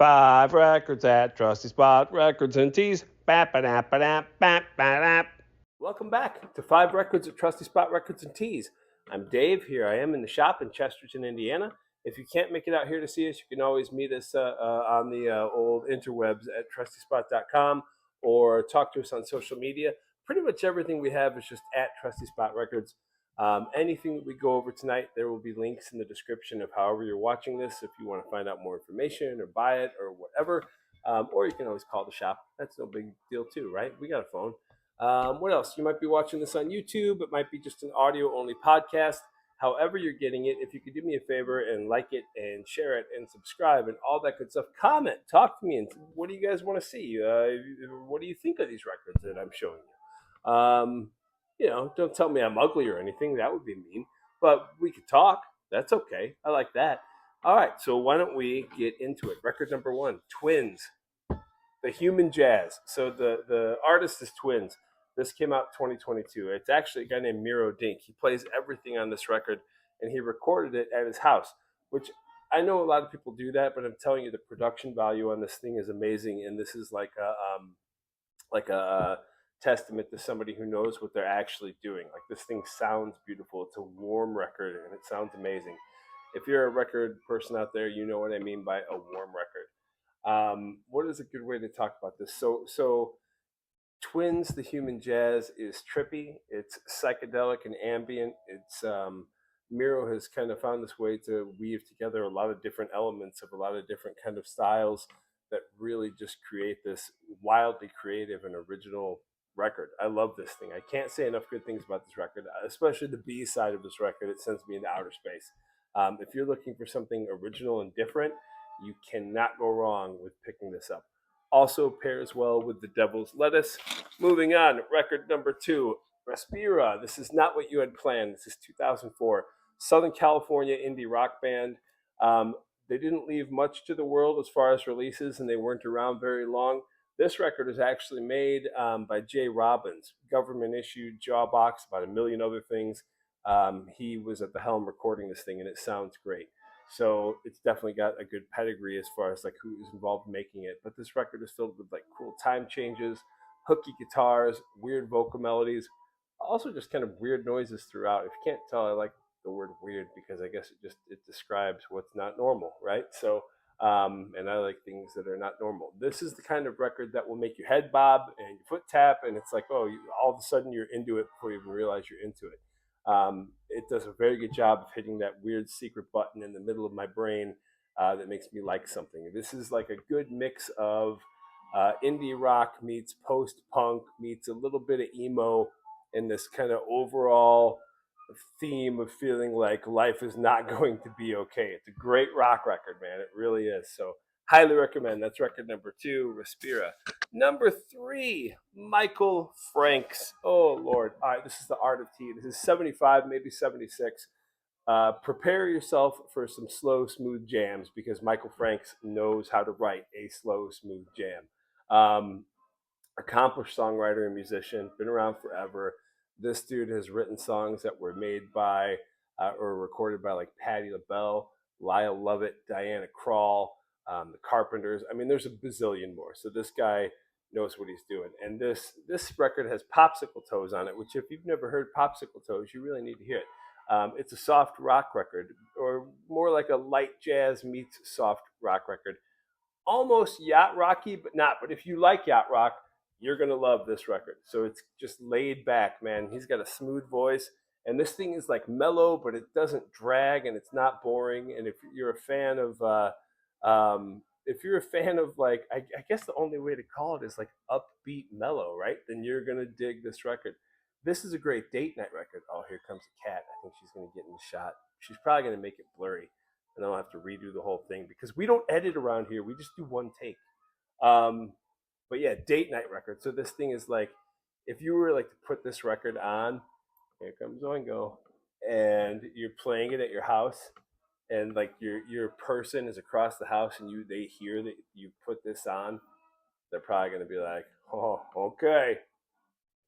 5 records at Trusty Spot Records and Tees. Ba-ba-da-ba-da-ba-ba-da. Welcome back to 5 Records at Trusty Spot Records and Tees. I'm Dave. Here I am in the shop in Chesterton, Indiana. If you can't make it out here to see us, you can always meet us on the old interwebs at trustyspot.com or talk to us on social media. Pretty much everything we have is just at Trusty Spot Records. Anything that we go over tonight, there will be links in the description of however you're watching this if you want to find out more information or buy it or whatever. Or you can always call the shop. That's no big deal too, right? We got a phone. What else? You might be watching this on YouTube. It might be just an audio-only podcast. However you're getting it, if you could do me a favor and like it and share it and subscribe and all that good stuff, comment, talk to me, and what do you guys want to see? What do you think of these records that I'm showing you? Don't tell me I'm ugly or anything. That would be mean. But we could talk. That's okay. I like that. All right, so why don't we get into it? Record number 1, Twins, The Human Jazz. So the artist is Twins. This came out 2022. It's actually a guy named Miro Dink. He plays everything on this record, and he recorded it at his house, which I know a lot of people do that, but I'm telling you, the production value on this thing is amazing, and this is like a testament to somebody who knows what they're actually doing. Like, this thing sounds beautiful. It's a warm record, and it sounds amazing. If you're a record person out there, you know what I mean by a warm record. What is a good way to talk about this? So Twins, The Human Jazz is trippy. It's psychedelic and ambient. It's Miro has kind of found this way to weave together a lot of different elements of a lot of different kind of styles that really just create this wildly creative and original record. I love this thing. I can't say enough good things about this record, especially the B side of this record. It sends me into outer space. If you're looking for something original and different, you cannot go wrong with picking this up. Also pairs well with The Devil's Lettuce. Moving on, record number 2, Respira. This is not what you had planned. This is 2004. Southern California indie rock band. They didn't leave much to the world as far as releases, and they weren't around very long. This record is actually made by Jay Robbins, government issued, Jawbox, about a million other things. He was at the helm recording this thing, and it sounds great. So it's definitely got a good pedigree as far as like who is involved in making it. But this record is filled with like cool time changes, hooky guitars, weird vocal melodies, also just kind of weird noises throughout. If you can't tell, I like the word weird because I guess it describes what's not normal, right? So and I like things that are not normal. This is the kind of record that will make your head bob and your foot tap, and it's like, oh, all of a sudden you're into it before you even realize you're into it. It does a very good job of hitting that weird secret button in the middle of my brain that makes me like something. This is like a good mix of indie rock meets post-punk meets a little bit of emo and this kind of overall theme of feeling like life is not going to be okay. It's a great rock record, man. It really is. So highly recommend. That's record number 2, Respira. Number 3, Michael Franks. Oh, Lord. All right, this is The Art of Tea. This is 75, maybe 76. Prepare yourself for some slow, smooth jams because Michael Franks knows how to write a slow, smooth jam. Accomplished songwriter and musician, been around forever. This dude has written songs that were made by or recorded by like Patti LaBelle, Lyle Lovett, Diana Krall, the Carpenters. I mean, there's a bazillion more. So this guy knows what he's doing. And this record has Popsicle Toes on it, which if you've never heard Popsicle Toes, you really need to hear it. It's a soft rock record, or more like a light jazz meets soft rock record. Almost yacht rocky, but not. But if you like yacht rock, you're gonna love this record. So it's just laid back, man. He's got a smooth voice, and this thing is like mellow, but it doesn't drag, and it's not boring. And if you're a fan of like, I guess the only way to call it is like upbeat mellow, right? Then you're gonna dig this record. This is a great date night record. Oh, here comes a cat. I think she's gonna get in the shot. She's probably gonna make it blurry, and I'll have to redo the whole thing because we don't edit around here. We just do one take. Um, but yeah, date night record. So this thing is like, if you were like to put this record on, here comes Oingo, and you're playing it at your house, and like your person is across the house, and they hear that you put this on, they're probably gonna be like, oh, okay,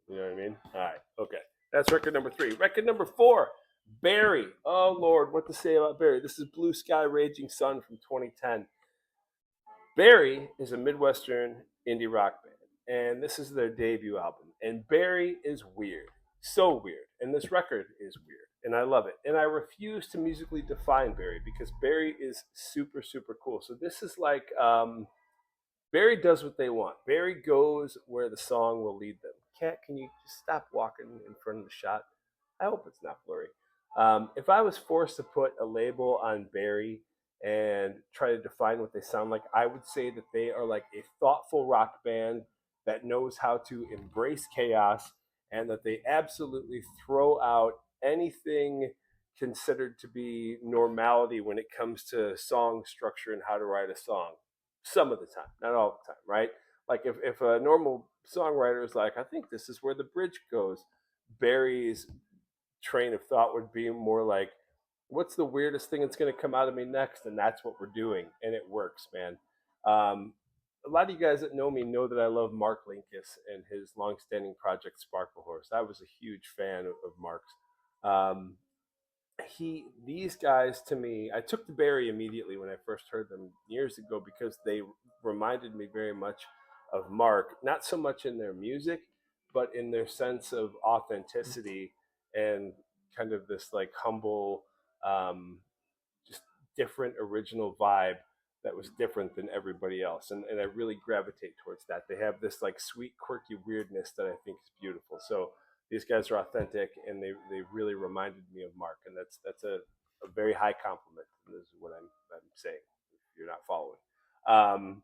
you know what I mean? All right, okay. That's record number 3. Record number 4, Barry. Oh Lord, what to say about Barry? This is Blue Sky Raging Sun from 2010. Barry is a Midwestern indie rock band, and this is their debut album. And Barry is weird, so weird, and this record is weird, and I love it. And I refuse to musically define Barry because Barry is super, super cool. So this is like Barry does what they want. Barry goes where the song will lead them. Cat, can you just stop walking in front of the shot? I hope it's not blurry. If I was forced to put a label on Barry and try to define what they sound like, I would say that they are like a thoughtful rock band that knows how to embrace chaos and that they absolutely throw out anything considered to be normality when it comes to song structure and how to write a song. Some of the time, not all the time, right? Like if a normal songwriter is like, I think this is where the bridge goes, Barry's train of thought would be more like, what's the weirdest thing that's going to come out of me next? And that's what we're doing. And it works, man. A lot of you guys that know me know that I love Mark Linkous and his longstanding project Sparkle Horse. I was a huge fan of Mark's. Um, these guys to me, I took to Barry immediately when I first heard them years ago because they reminded me very much of Mark, not so much in their music, but in their sense of authenticity and kind of this like humble, um, just different original vibe that was different than everybody else. And I really gravitate towards that. They have this like sweet, quirky weirdness that I think is beautiful. So these guys are authentic and they really reminded me of Mark. And that's a very high compliment. This is what I'm saying if you're not following. Um,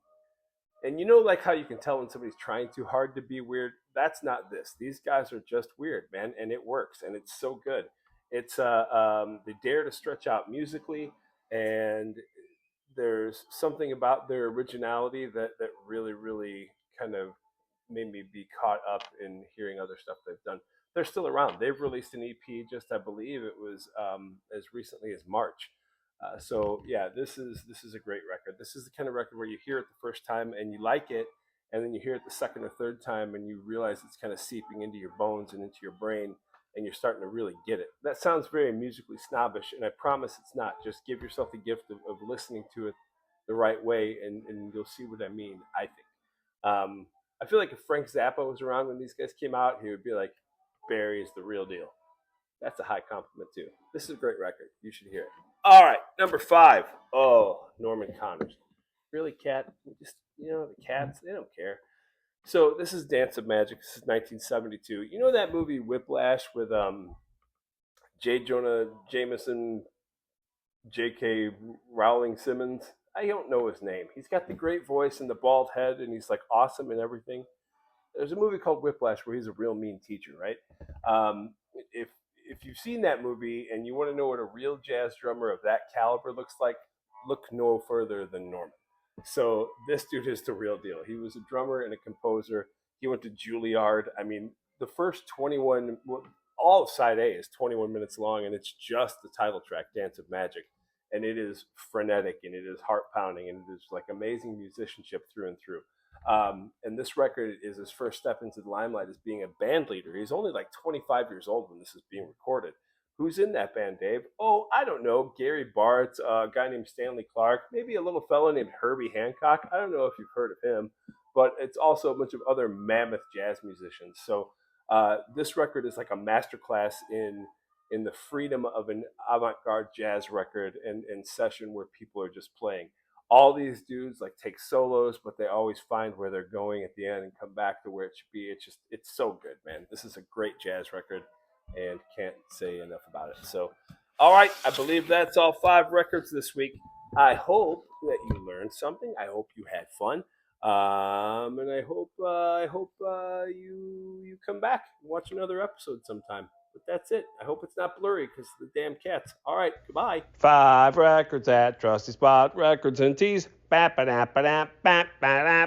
and you know, like how you can tell when somebody's trying too hard to be weird? That's not this. These guys are just weird, man, and it works, and it's so good. It's they dare to stretch out musically, and there's something about their originality that really, really kind of made me be caught up in hearing other stuff they've done. They're still around. They've released an EP just, I believe it was as recently as March. So yeah, this is a great record. This is the kind of record where you hear it the first time and you like it, and then you hear it the second or third time and you realize it's kind of seeping into your bones and into your brain, and you're starting to really get it. That sounds very musically snobbish, and I promise it's not. Just give yourself the gift of listening to it the right way, and you'll see what I mean. I think. I feel like if Frank Zappa was around when these guys came out, he would be like, Barry is the real deal. That's a high compliment too. This is a great record. You should hear it. All right, number 5. Oh, Norman Connors. Really, Cat? Just the cats. They don't care. So this is Dance of Magic. This is 1972. You know that movie Whiplash with J. Jonah Jameson, J.K. Rowling Simmons? I don't know his name. He's got the great voice and the bald head, and he's like awesome and everything. There's a movie called Whiplash where he's a real mean teacher, right? If you've seen that movie and you want to know what a real jazz drummer of that caliber looks like, look no further than Norman. So this dude is the real deal. He was a drummer and a composer. He went to Juilliard. I mean, the first 21, all of side A is 21 minutes long, and it's just the title track, Dance of Magic. And it is frenetic and it is heart pounding and it is like amazing musicianship through and through. And this record is his first step into the limelight as being a band leader. He's only like 25 years old when this is being recorded. Who's in that band, Dave? Oh, I don't know. Gary Bartz, a guy named Stanley Clark, maybe a little fellow named Herbie Hancock. I don't know if you've heard of him, but it's also a bunch of other mammoth jazz musicians. So this record is like a masterclass in the freedom of an avant-garde jazz record and session where people are just playing. All these dudes like take solos, but they always find where they're going at the end and come back to where it should be. It's so good, man. This is a great jazz record, and can't say enough about it. So, all right, I believe that's all 5 records this week. I hope that you learned something. I hope you had fun, and I hope you come back and watch another episode sometime. But that's it. I hope it's not blurry because of the damn cats. All right, goodbye. 5 records at Trusty Spot Records and Tees. Bap, ba, da, ba, da, bap, ba, da.